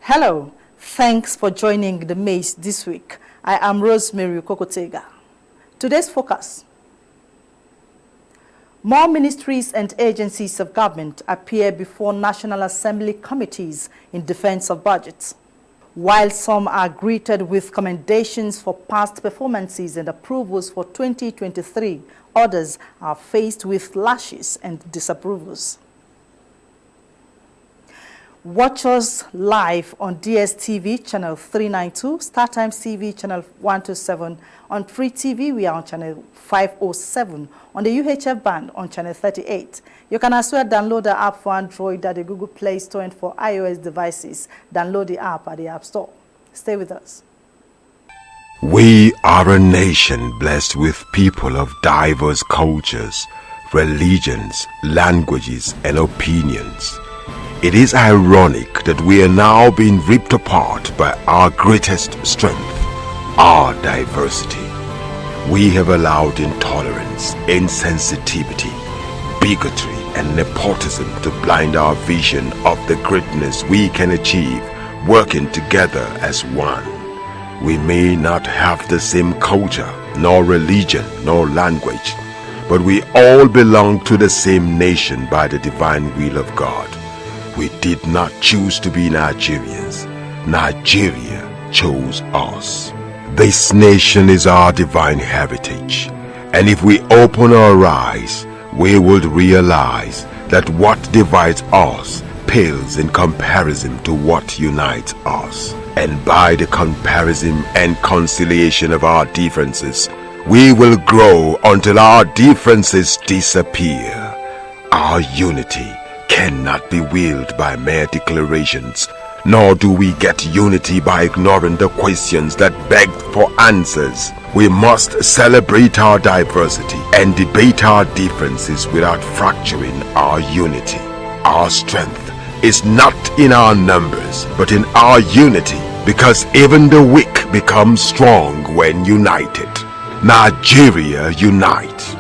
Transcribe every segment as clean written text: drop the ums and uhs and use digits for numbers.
Hello, thanks for joining the Maze this week. I am Rosemary Kokotega. Today's focus. More ministries and agencies of government appear before National Assembly committees in defense of budgets. While some are greeted with commendations for past performances and approvals for 2023, others are faced with lashes and disapprovals. Watch us live on DSTV channel 392, StarTimes TV channel 127. On Free TV, we are on channel 507. On the UHF band on channel 38. You can as well download the app for Android at the Google Play Store, and for iOS devices, download the app at the App Store. Stay with us. We are a nation blessed with people of diverse cultures, religions, languages, and opinions. It is ironic that we are now being ripped apart by our greatest strength, our diversity. We have allowed intolerance, insensitivity, bigotry, and nepotism to blind our vision of the greatness we can achieve working together as one. We may not have the same culture, nor religion, nor language, but we all belong to the same nation by the divine will of God. We did not choose to be Nigerians. Nigeria chose us. This nation is our divine heritage. And if we open our eyes, we would realize that what divides us pales in comparison to what unites us. And by the comparison and conciliation of our differences, we will grow until our differences disappear. Our unity cannot be willed by mere declarations, nor do we get unity by ignoring the questions that beg for answers. We must celebrate our diversity and debate our differences without fracturing our unity. Our strength is not in our numbers, but in our unity, because even the weak become strong when united. Nigeria unite.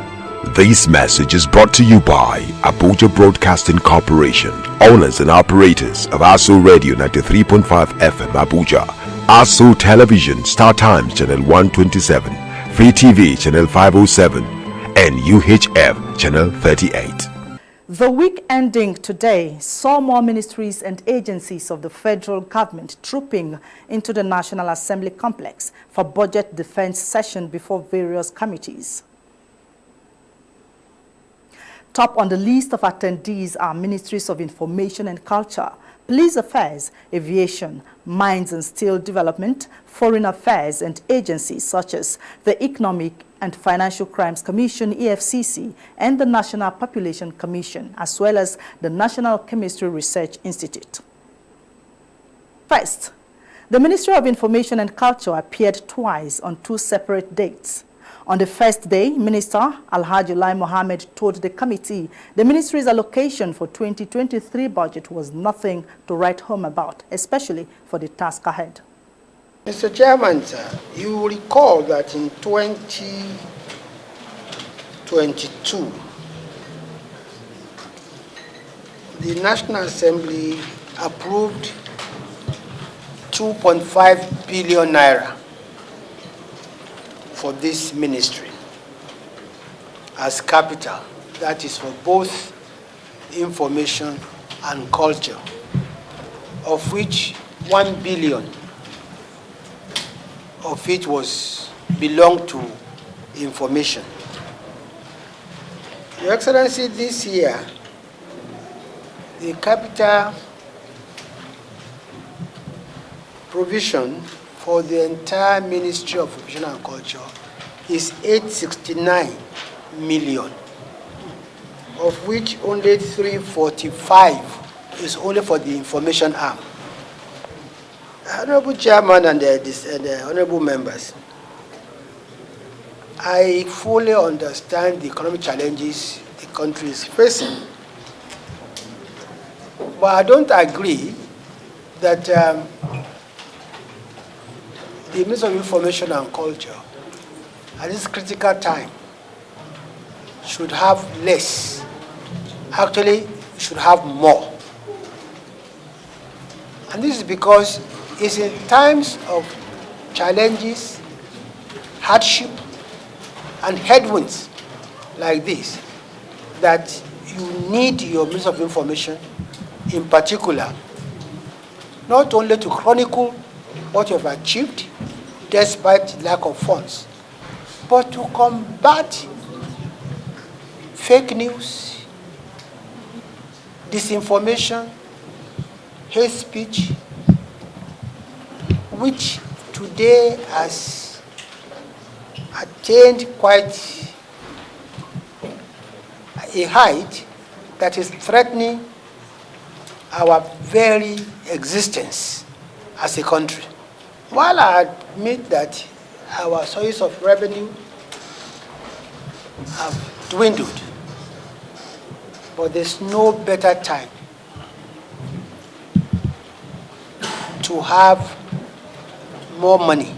This message is brought to you by Abuja Broadcasting Corporation, owners and operators of ASO Radio 93.5 FM Abuja, ASO Television StarTimes Channel 127, Free TV Channel 507, and UHF Channel 38. The week ending today saw more ministries and agencies of the federal government trooping into the National Assembly complex for budget defense session before various committees. Top on the list of attendees are Ministries of Information and Culture, Police Affairs, Aviation, Mines and Steel Development, Foreign Affairs, and agencies such as the Economic and Financial Crimes Commission, EFCC, and the National Population Commission, as well as the National Chemistry Research Institute. First, the Ministry of Information and Culture appeared twice on two separate dates. On the first day, Minister Alhaji Lai Mohammed told the committee the ministry's allocation for 2023 budget was nothing to write home about, especially for the task ahead. Mr. Chairman, sir, you will recall that in 2022, the National Assembly approved 2.5 billion naira for this ministry as capital, that is for both information and culture, of which 1 billion of it belonged to information. Your Excellency, this year, the capital provision for the entire Ministry of Information and Culture is 869 million, of which only 345 is only for the information arm. Honorable Chairman and the honorable members, I fully understand the economic challenges the country is facing, but I don't agree that the Ministry of Information and Culture at this critical time should have less. Actually, should have more. And this is because it's in times of challenges, hardship, and headwinds like this that you need your means of information, in particular, not only to chronicle what you have achieved despite lack of funds, but to combat fake news, disinformation, hate speech, which today has attained quite a height that is threatening our very existence as a country. While I admit that our sources of revenue have dwindled, but there's no better time to have more money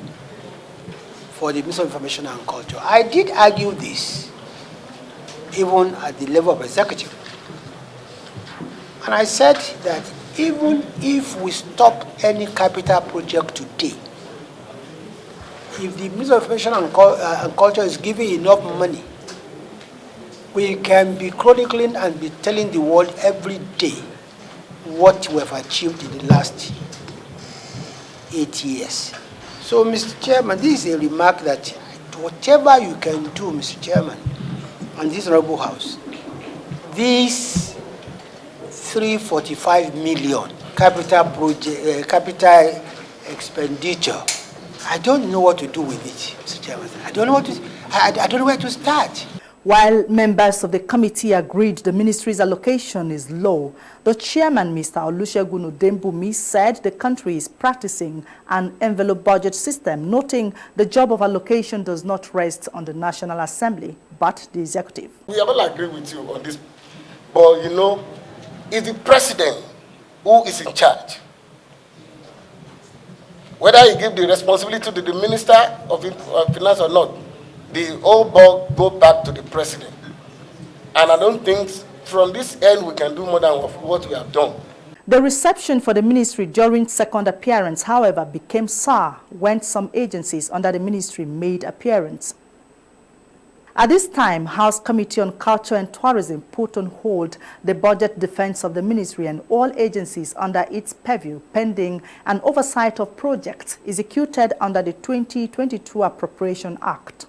for the Ministry of Information and Culture. I did argue this even at the level of executive. And I said that even if we stop any capital project today, if the Ministry of Information and Culture is giving enough money, we can be chronicling and be telling the world every day what we have achieved in the last 8 years. So, Mr. Chairman, this is a remark that whatever you can do, Mr. Chairman, and this Honorable House, these 345 million capital expenditure, I don't know what to do with it, Mr. Chairman. I don't know where to start. While members of the committee agreed the ministry's allocation is low, the chairman, Mr. Olusegun Odembumi, said the country is practicing an envelope budget system, noting the job of allocation does not rest on the National Assembly, but the executive. We all agree with you on this, but you know, it's the president who is in charge. Whether he give the responsibility to the Minister of Finance or not, the whole ball go back to the president. And I don't think from this end we can do more than what we have done. The reception for the ministry during second appearance, however, became sour when some agencies under the ministry made appearance. At this time, House Committee on Culture and Tourism put on hold the budget defense of the ministry and all agencies under its purview pending an oversight of projects executed under the 2022 Appropriation Act.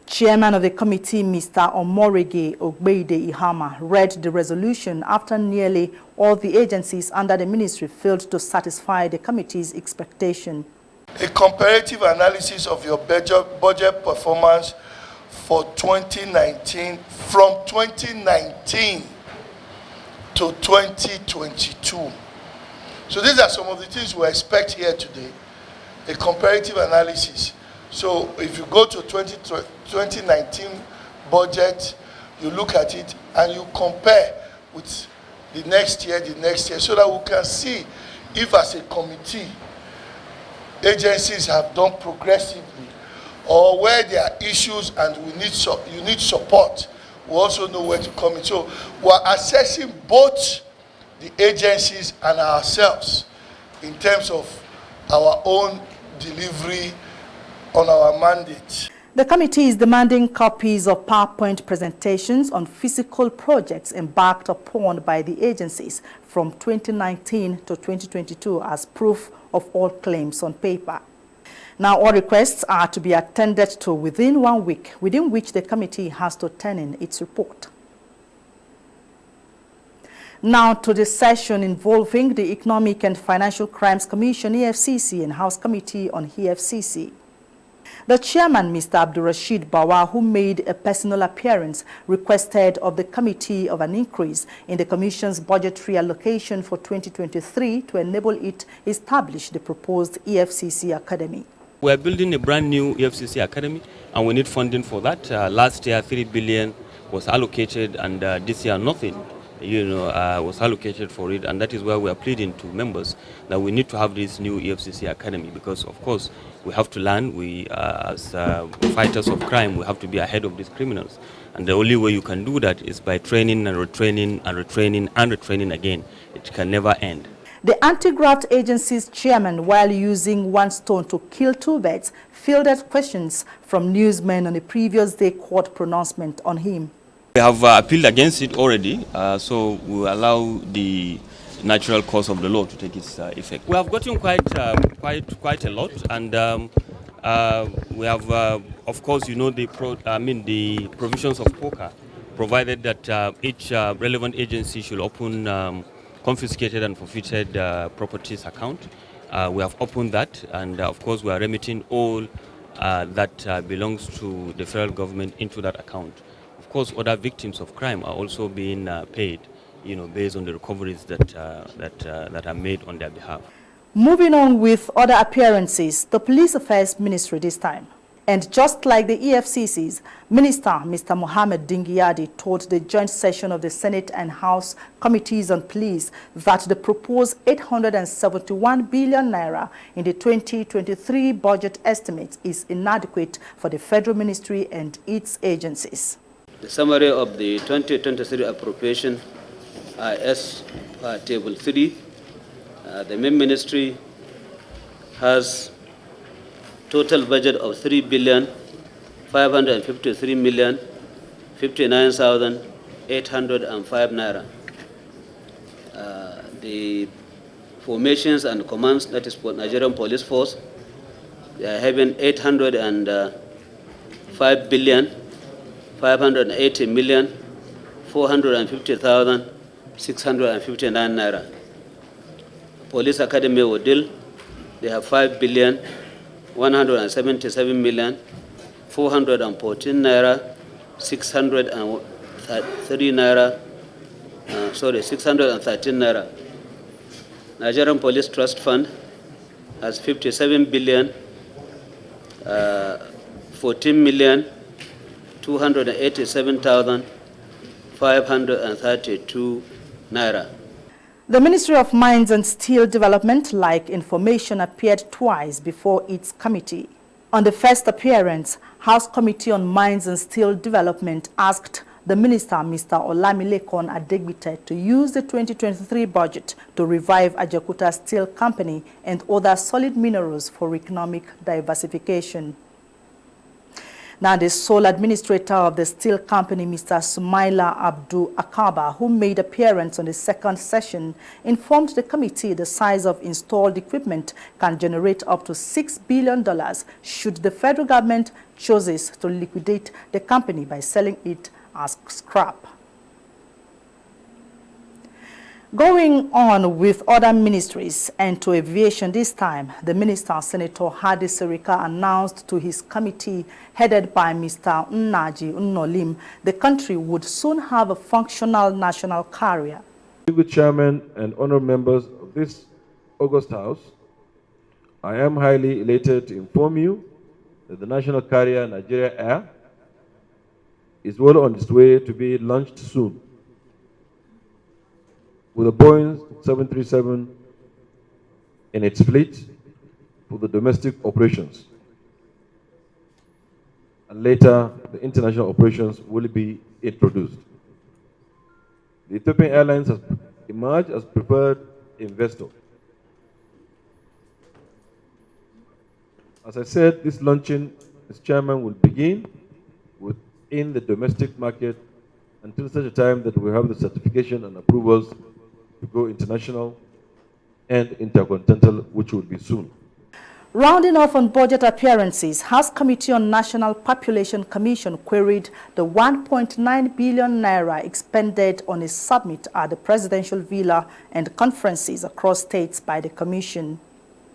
Chairman of the committee, Mr. Omorege Ogbeide Ihama, read the resolution after nearly all the agencies under the ministry failed to satisfy the committee's expectation. A comparative analysis of your budget performance for 2019, from 2019 to 2022. So these are some of the things we expect here today, a comparative analysis. So if you go to 2019 budget, you look at it and you compare with the next year, so that we can see if as a committee, agencies have done progressively or where there are issues and you need support. We also know where to come in. So we're assessing both the agencies and ourselves in terms of our own delivery on our mandate. The committee is demanding copies of PowerPoint presentations on physical projects embarked upon by the agencies from 2019 to 2022 as proof of all claims on paper. Now, all requests are to be attended to within 1 week, within which the committee has to turn in its report. Now to the session involving the Economic and Financial Crimes Commission, EFCC, and House Committee on EFCC. The chairman, Mr. Abdurrashid Bawa, who made a personal appearance, requested of the committee of an increase in the commission's budgetary allocation for 2023 to enable it establish the proposed EFCC Academy. We are building a brand new EFCC Academy, and we need funding for that. Last year, 3 billion was allocated, and this year, nothing. Was allocated for it, and that is why we are pleading to members that we need to have this new EFCC Academy, because of course we have to learn. We as fighters of crime, we have to be ahead of these criminals, and the only way you can do that is by training and retraining and retraining and retraining again. It can never end. The anti-graft agency's chairman, while using one stone to kill two birds, fielded questions from newsmen on a previous day court pronouncement on him. We have appealed against it already, so we will allow the natural course of the law to take its effect. We have gotten quite a lot, and we have, of course, you know, the provisions of POCA, provided that each relevant agency should open confiscated and forfeited properties account. We have opened that, and of course, we are remitting all that belongs to the federal government into that account. Of course, other victims of crime are also being paid, you know, based on the recoveries that are made on their behalf. Moving on with other appearances, the Police Affairs Ministry this time. And just like the EFCC's, Minister Mr. Mohammed Dingyadi told the joint session of the Senate and House Committees on Police that the proposed 871 billion naira in the 2023 budget estimate is inadequate for the federal ministry and its agencies. The summary of the 2023 appropriation as Table 3, the main ministry has total budget of 3,553,059,805 naira. The formations and commands, that is for Nigerian Police Force, they are having 805,580,450,659 naira. Police Academy Odil, they have 5,177,414 naira, 613 naira. Nigerian Police Trust Fund has 57 billion, 14,287,532 naira. The Ministry of Mines and Steel Development, like information, appeared twice before its committee. On the first appearance, House Committee on Mines and Steel Development asked the Minister, Mr. Olamilekon Adegbite, to use the 2023 budget to revive Ajaokuta Steel Company and other solid minerals for economic diversification. Now, the sole administrator of the steel company, Mr. Sumaila Abdul Akaba, who made appearance on the second session, informed the committee the size of installed equipment can generate up to $6 billion should the federal government chooses to liquidate the company by selling it as scrap. Going on with other ministries and to aviation this time, the Minister, Senator Hadi Sirika, announced to his committee headed by Mr. Nnaji Nnolim the country would soon have a functional national carrier. Distinguished Chairman and honored members of this August House, I am highly elated to inform you that the national carrier Nigeria Air is well on its way to be launched soon, with a Boeing 737 in its fleet for the domestic operations. And later, the international operations will be introduced. The Ethiopian Airlines has emerged as preferred investor. As I said, this launching, as chairman, will begin within the domestic market until such a time that we have the certification and approvals to go international and intercontinental, which will be soon. Rounding off on budget appearances, House Committee on National Population Commission queried the 1.9 billion naira expended on a summit at the presidential villa and conferences across states by the commission.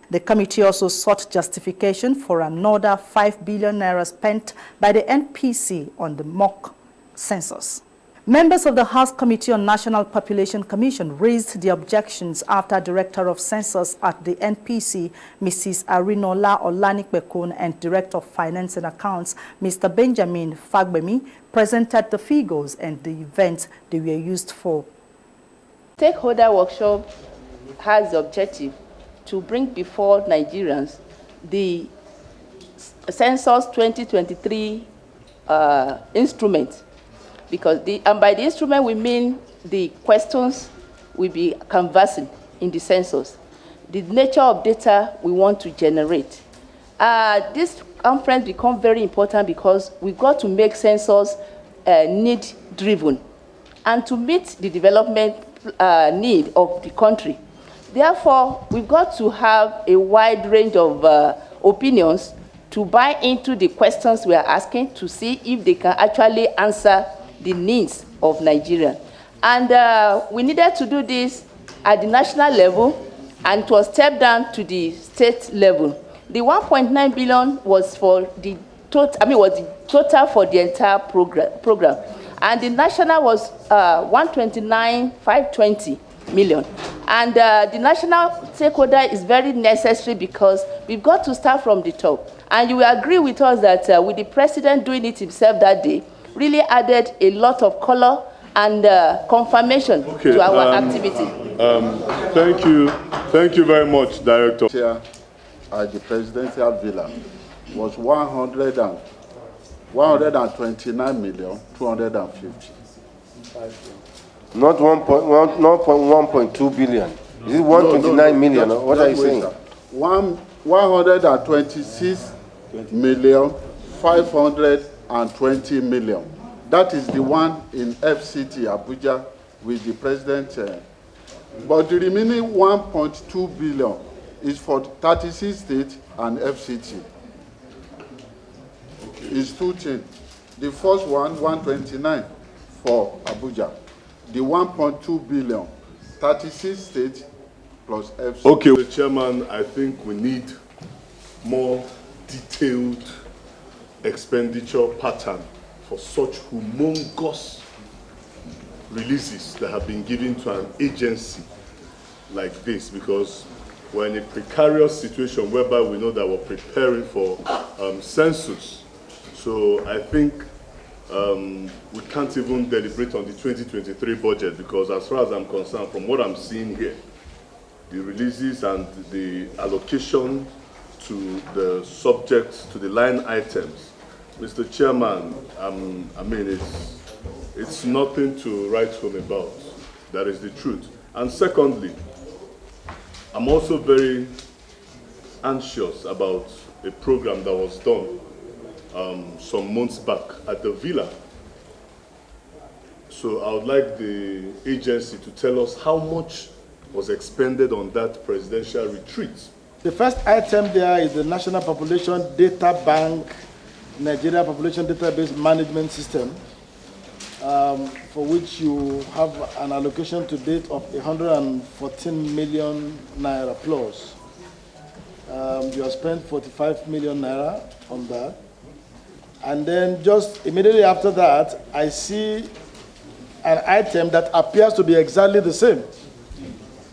The committee also sought justification for another 5 billion naira spent by the NPC on the mock census. Members of the House Committee on National Population Commission raised the objections after Director of Census at the NPC, Mrs. Arinola Olanikbekun, and Director of Finance and Accounts, Mr. Benjamin Fagbemi, presented the figures and the events they were used for. Stakeholder workshop has the objective to bring before Nigerians the Census 2023 instrument. Because and by the instrument we mean the questions we'll be canvassing in the census, the nature of data we want to generate. This conference becomes very important because we've got to make census need-driven and to meet the development need of the country. Therefore, we've got to have a wide range of opinions to buy into the questions we are asking to see if they can actually answer the needs of Nigeria. And we needed to do this at the national level, and it was stepped down to the state level. The 1.9 billion was for the total for the entire program. And the national was 129,520 million. And the national stakeholder is very necessary because we've got to start from the top. And you will agree with us that with the president doing it himself that day, really added a lot of color and confirmation to our activity. Thank you very much, Director. Here at the presidential villa was 129,250,000. Not 1.2 billion. Is it 129 million? What are you saying? 126,520 million. That is the one in FCT Abuja with the president. But the remaining 1.2 billion is for 36 states and FCT. It's two things. The first one, 129 for Abuja. The 1.2 billion, 36 states plus FCT. Okay, Mr. Chairman, I think we need more detailed expenditure pattern for such humongous releases that have been given to an agency like this, because we're in a precarious situation whereby we know that we're preparing for census. So I think we can't even deliberate on the 2023 budget, because as far as I'm concerned, from what I'm seeing here, the releases and the allocation to the subjects, to the line items, Mr. Chairman, I mean, it's nothing to write home about. That is the truth. And secondly, I'm also very anxious about a program that was done some months back at the villa. So I would like the agency to tell us how much was expended on that presidential retreat. The first item there is the National Population Data Bank, Nigeria Population Database Management System, for which you have an allocation to date of 114 million naira plus. You have spent 45 million naira on that. And then just immediately after that, I see an item that appears to be exactly the same,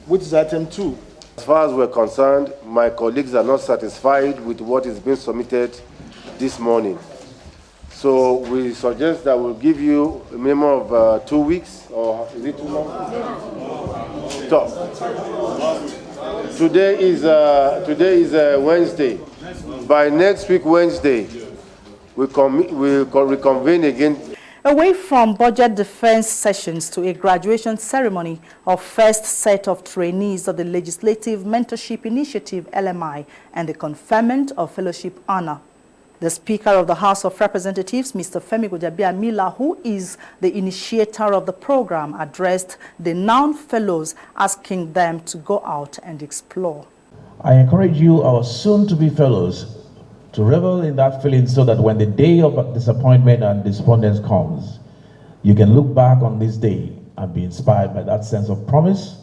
which is item 2. As far as we're concerned, my colleagues are not satisfied with what is being submitted this morning. So we suggest that we'll give you a minimum of 2 weeks, or is it too long? Stop. Today is Wednesday. By next week, Wednesday, we'll reconvene again. Away from budget defense sessions to a graduation ceremony of first set of trainees of the Legislative Mentorship Initiative, LMI, and the conferment of fellowship honor. The Speaker of the House of Representatives, Mr. Femi Gbajabiamila, who is the initiator of the program, addressed the noun fellows, asking them to go out and explore. I encourage you, our soon-to-be fellows, to revel in that feeling so that when the day of disappointment and despondence comes, you can look back on this day and be inspired by that sense of promise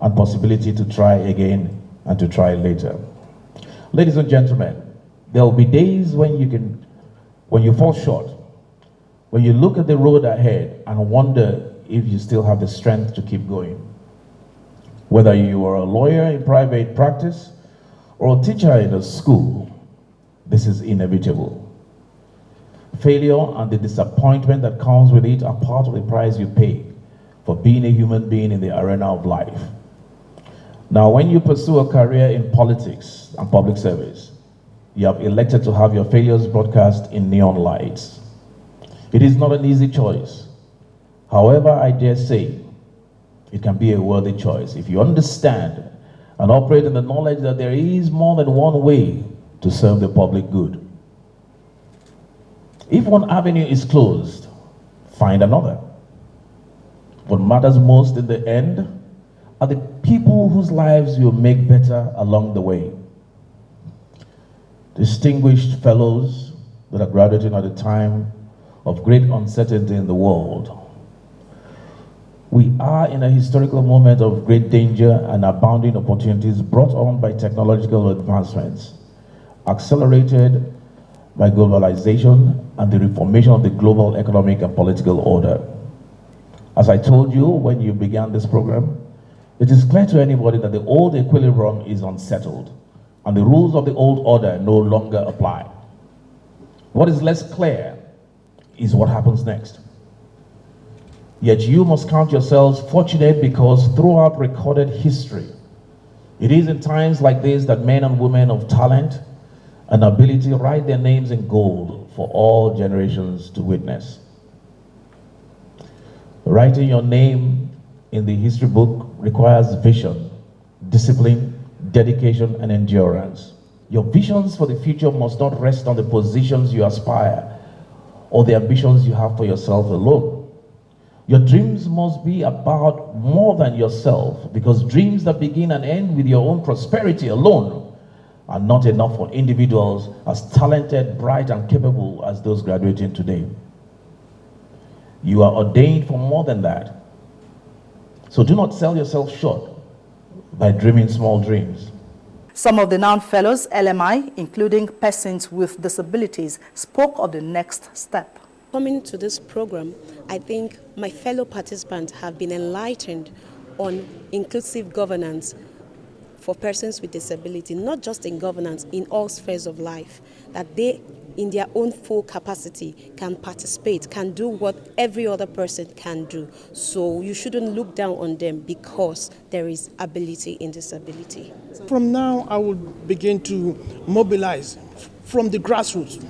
and possibility to try again and to try later. Ladies and gentlemen, there will be days when you fall short, when you look at the road ahead and wonder if you still have the strength to keep going. Whether you are a lawyer in private practice or a teacher in a school, this is inevitable. Failure and the disappointment that comes with it are part of the price you pay for being a human being in the arena of life. Now, when you pursue a career in politics and public service, you have elected to have your failures broadcast in neon lights. It is not an easy choice. However, I dare say, it can be a worthy choice if you understand and operate in the knowledge that there is more than one way to serve the public good. If one avenue is closed, find another. What matters most in the end are the people whose lives you make better along the way. Distinguished fellows that are graduating at a time of great uncertainty in the world, we are in a historical moment of great danger and abounding opportunities brought on by technological advancements, accelerated by globalization and the reformation of the global economic and political order. As I told you when you began this program, it is clear to anybody that the old equilibrium is unsettled and the rules of the old order no longer apply. What is less clear is what happens next. Yet you must count yourselves fortunate because throughout recorded history, it is in times like this that men and women of talent and ability write their names in gold for all generations to witness. Writing your name in the history book requires vision, discipline, dedication, and endurance. Your visions for the future must not rest on the positions you aspire or the ambitions you have for yourself alone. Your dreams must be about more than yourself, because dreams that begin and end with your own prosperity alone are not enough for individuals as talented, bright, and capable as those graduating today. You are ordained for more than that. So do not sell yourself short by dreaming small dreams. Some of the noun fellows, LMI, including persons with disabilities, spoke of the next step. Coming to this program, I think my fellow participants have been enlightened on inclusive governance for persons with disability, not just in governance, in all spheres of life, that they, in their own full capacity, can participate, can do what every other person can do. So you shouldn't look down on them because there is ability in disability. From now, I will begin to mobilize from the grassroots.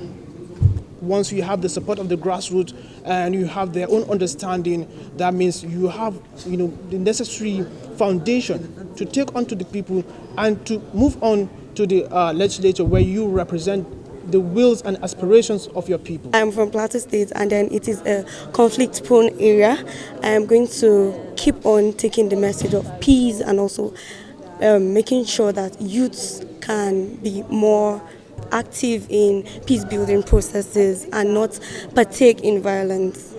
Once you have the support of the grassroots and you have their own understanding, that means you have, the necessary foundation to take on to the people and to move on to the legislature where you represent the wills and aspirations of your people. I'm from Plateau State, and then it is a conflict-prone area. I'm going to keep on taking the message of peace and also making sure that youths can be more active in peace-building processes and not partake in violence.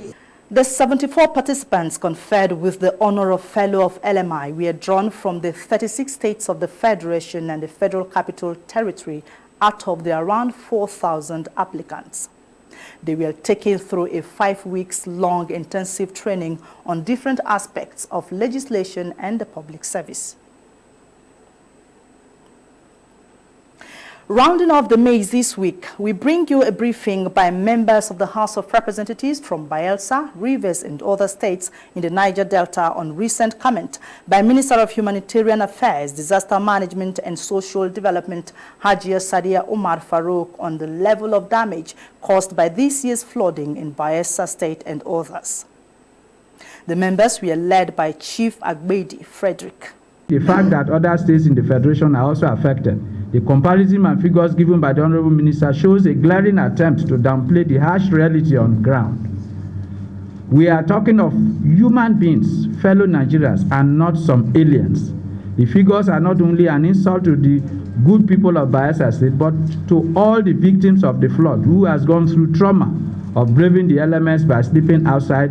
The 74 participants conferred with the honor of Fellow of LMI were drawn from the 36 states of the Federation and the Federal Capital Territory out of the around 4,000 applicants. They were taken through a 5 weeks long intensive training on different aspects of legislation and the public service. Rounding off the maize this week, we bring you a briefing by members of the House of Representatives from Bayelsa, Rivers, and other states in the Niger Delta on recent comment by Minister of Humanitarian Affairs, Disaster Management and Social Development, Hajia Sadia Umar Farouk, on the level of damage caused by this year's flooding in Bayelsa State and others. The members were led by Chief Agbedi Frederick. The fact that other states in the Federation are also affected, the comparison and figures given by the Honorable Minister shows a glaring attempt to downplay the harsh reality on the ground. We are talking of human beings, fellow Nigerians, and not some aliens. The figures are not only an insult to the good people of Bayelsa State, but to all the victims of the flood who has gone through trauma of braving the elements by sleeping outside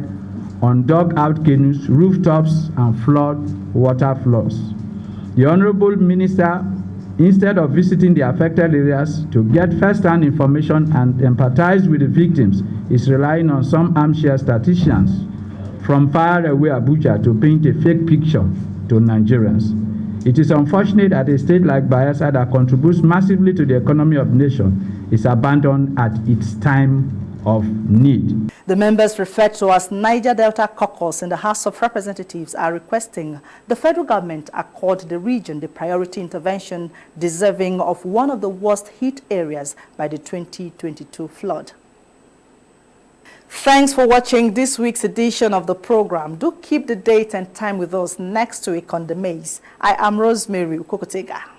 on dug-out canoes, rooftops, and flood water floors. The Honorable Minister, instead of visiting the affected areas to get first-hand information and empathize with the victims, is relying on some armchair statisticians from far away Abuja to paint a fake picture to Nigerians. It is unfortunate that a state like Bayelsa that contributes massively to the economy of the nation is abandoned at its time of need. The members referred to as Niger Delta Caucus in the House of Representatives are requesting the federal government accord the region the priority intervention deserving of one of the worst hit areas by the 2022 flood. Thanks for watching this week's edition of the program. Do keep the date and time with us next week on The Maze. I am Rosemary Ukokotega.